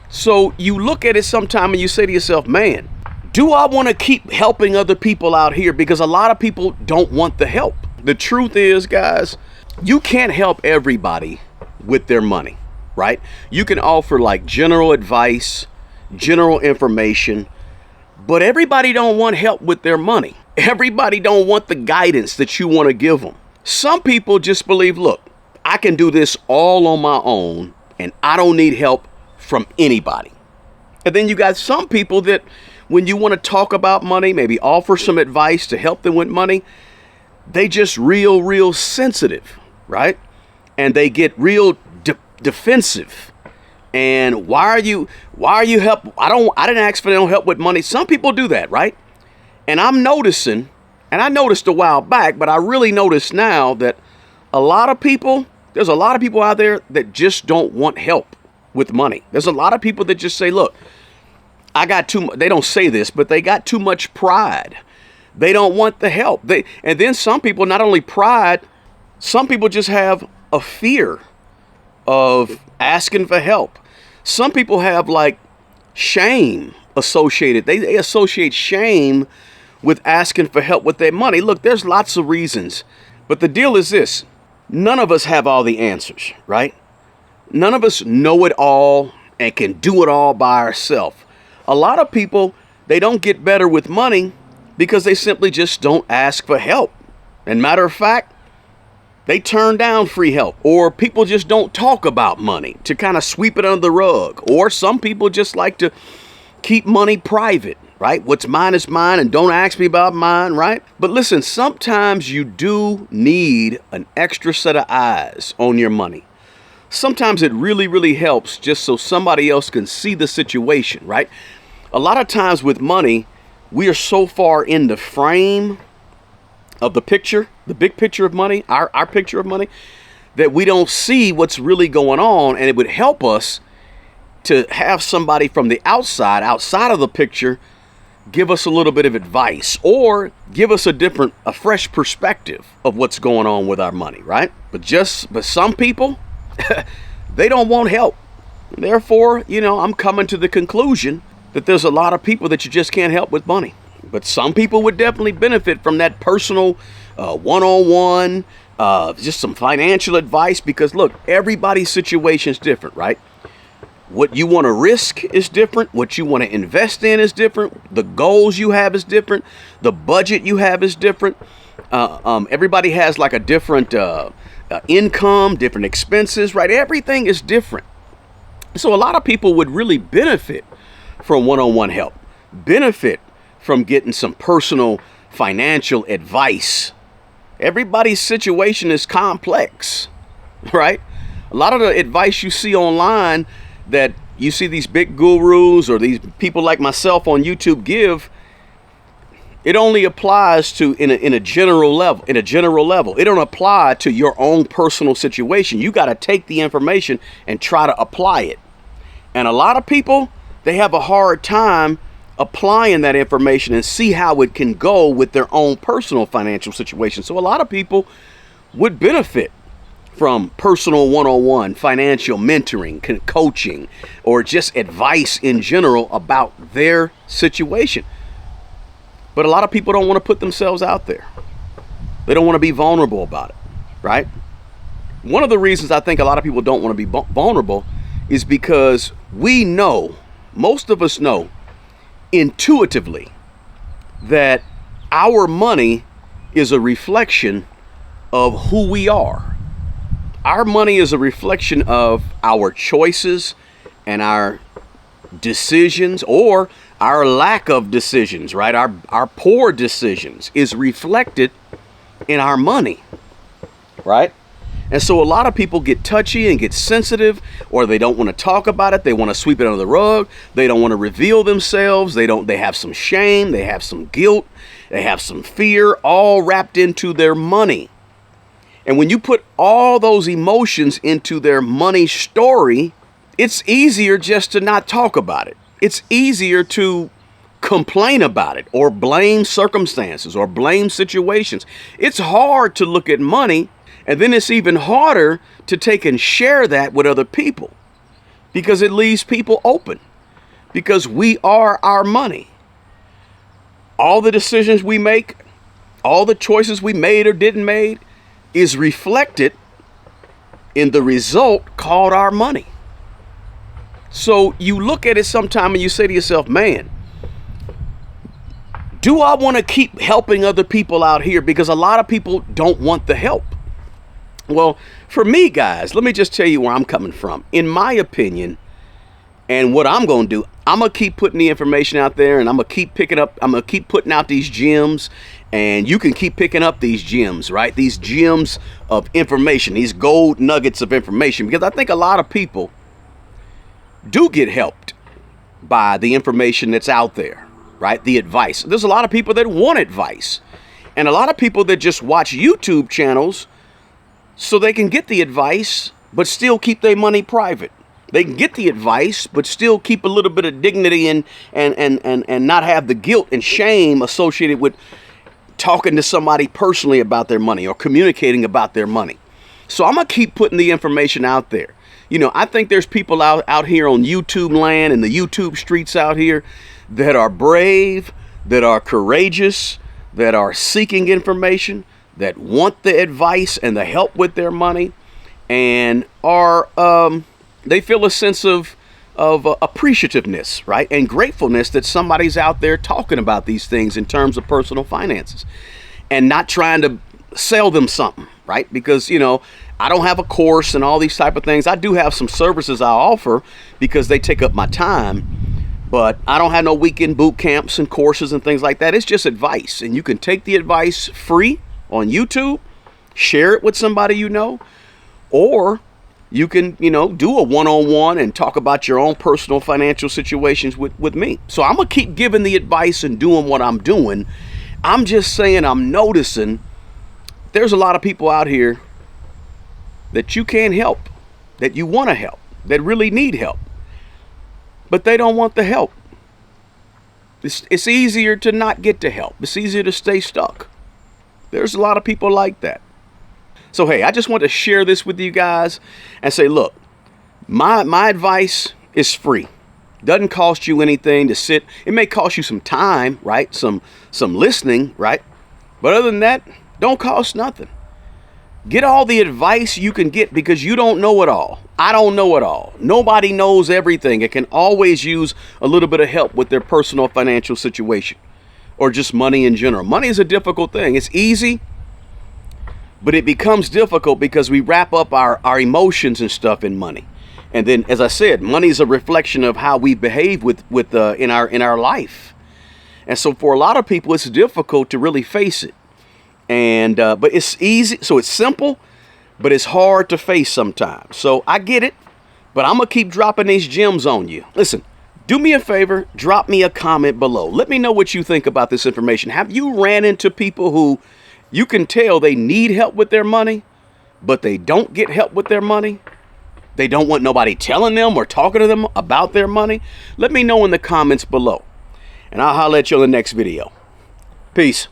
So you look at it sometime and you say to yourself, man, do I want to keep helping other people out here? Because a lot of people don't want the help. The truth is, guys, you can't help everybody with their money, right? You can offer like general advice, general information, but everybody don't want help with their money. Everybody don't want the guidance that you want to give them. Some people just believe, look, I can do this all on my own and I don't need help from anybody. And then you got some people that when you want to talk about money, maybe offer some advice to help them with money, they just real sensitive, right? And they get real defensive. And why are you help? I didn't ask for no help with money. Some people do that, right? And I'm noticing, and I noticed a while back, but I really notice now that there's a lot of people out there that just don't want help with money. There's a lot of people that just say, look, they don't say this, but they got too much pride. They don't want the help. And then some people, not only pride, some people just have a fear of asking for help. Some people have like shame associated. They associate shame with asking for help with their money. Look, there's lots of reasons, but the deal is this. None of us have all the answers, right? None of us know it all and can do it all by ourselves. A lot of people, they don't get better with money because they simply just don't ask for help. And matter of fact, they turn down free help, or people just don't talk about money to kind of sweep it under the rug. Or some people just like to keep money private, right? What's mine is mine and don't ask me about mine, right? But listen, sometimes you do need an extra set of eyes on your money. Sometimes it really helps just so somebody else can see the situation, right? A lot of times with money, we are so far in the frame of the picture, the big picture of money, our picture of money, that we don't see what's really going on. And it would help us to have somebody from the outside of the picture, give us a little bit of advice or give us a fresh perspective of what's going on with our money, right? But some people, they don't want help. Therefore, I'm coming to the conclusion that there's a lot of people that you just can't help with money. But some people would definitely benefit from that personal one-on-one, just some financial advice, because look, everybody's situation is different, right? What you want to risk is different. What you want to invest in is different. The goals you have is different. The budget you have is different. Everybody has like a different income, different expenses, right? Everything is different. So a lot of people would really benefit from one-on-one help, benefit from getting some personal financial advice. Everybody's situation is complex, right? A lot of the advice you see online that you see these big gurus or these people like myself on YouTube give, it only applies to in a general level. It don't apply to your own personal situation. You got to take the information and try to apply it. And a lot of people, they have a hard time applying that information and see how it can go with their own personal financial situation. So a lot of people would benefit from personal one-on-one financial mentoring, coaching, or just advice in general about their situation. But a lot of people don't want to put themselves out there. They don't want to be vulnerable about it, right? One of the reasons I think a lot of people don't want to be vulnerable is because we know, most of us know intuitively that our money is a reflection of who we are. Our money is a reflection of our choices and our decisions, or our lack of decisions, right? Our poor decisions is reflected in our money, right? And so a lot of people get touchy and get sensitive, or they don't want to talk about it. They want to sweep it under the rug. They don't want to reveal themselves. They have some shame. They have some guilt. They have some fear, all wrapped into their money. And when you put all those emotions into their money story, it's easier just to not talk about it. It's easier to complain about it or blame circumstances or blame situations. It's hard to look at money, and then it's even harder to take and share that with other people. because it leaves people open, because we are our money. All the decisions we make, all the choices we made or didn't made is reflected in the result called our money. So you look at it sometime and you say to yourself, man, do I want to keep helping other people out here? Because a lot of people don't want the help. Well, for me, guys, let me just tell you where I'm coming from. In my opinion, and what I'm going to do, I'm going to keep putting the information out there, and I'm going to keep putting out these gems, and you can keep picking up these gems, right? These gems of information, these gold nuggets of information, because I think a lot of people do get helped by the information that's out there, right? The advice. There's a lot of people that want advice, and a lot of people that just watch YouTube channels so they can get the advice, but still keep their money private. They can get the advice, but still keep a little bit of dignity and not have the guilt and shame associated with talking to somebody personally about their money or communicating about their money. So I'm going to keep putting the information out there. You know, I think there's people out here on YouTube land and the YouTube streets out here that are brave, that are courageous, that are seeking information, that want the advice and the help with their money, and are they feel a sense of appreciativeness, right, and gratefulness that somebody's out there talking about these things in terms of personal finances, and not trying to sell them something, right? Because, you know, I don't have a course and all these type of things. I do have some services I offer because they take up my time, but I don't have no weekend boot camps and courses and things like that. It's just advice, and you can take the advice free on YouTube, share it with somebody you know, or you can, you know, do a one-on-one and talk about your own personal financial situations with me. So I'm going to keep giving the advice and doing what I'm doing. I'm just saying, I'm noticing there's a lot of people out here that you can't help, that you want to help, that really need help, but they don't want the help. It's easier to not get the help. It's easier to stay stuck. There's a lot of people like that. So, hey, I just want to share this with you guys and say, look, my advice is free. Doesn't cost you anything to sit. It may cost you some time, right? Some listening, right? But other than that, don't cost nothing. Get all the advice you can get, because you don't know it all. I don't know it all. Nobody knows everything. It can always use a little bit of help with their personal financial situation or just money in general. Money is a difficult thing. It's easy, but it becomes difficult because we wrap up our emotions and stuff in money. And then, as I said, money is a reflection of how we behave in our life. And so for a lot of people, it's difficult to really face it. And but it's easy. So it's simple, but it's hard to face sometimes. So I get it, but I'm going to keep dropping these gems on you. Listen, do me a favor, drop me a comment below. Let me know what you think about this information. Have you ran into people who you can tell they need help with their money, but they don't get help with their money? They don't want nobody telling them or talking to them about their money? Let me know in the comments below, and I'll holler at you on the next video. Peace.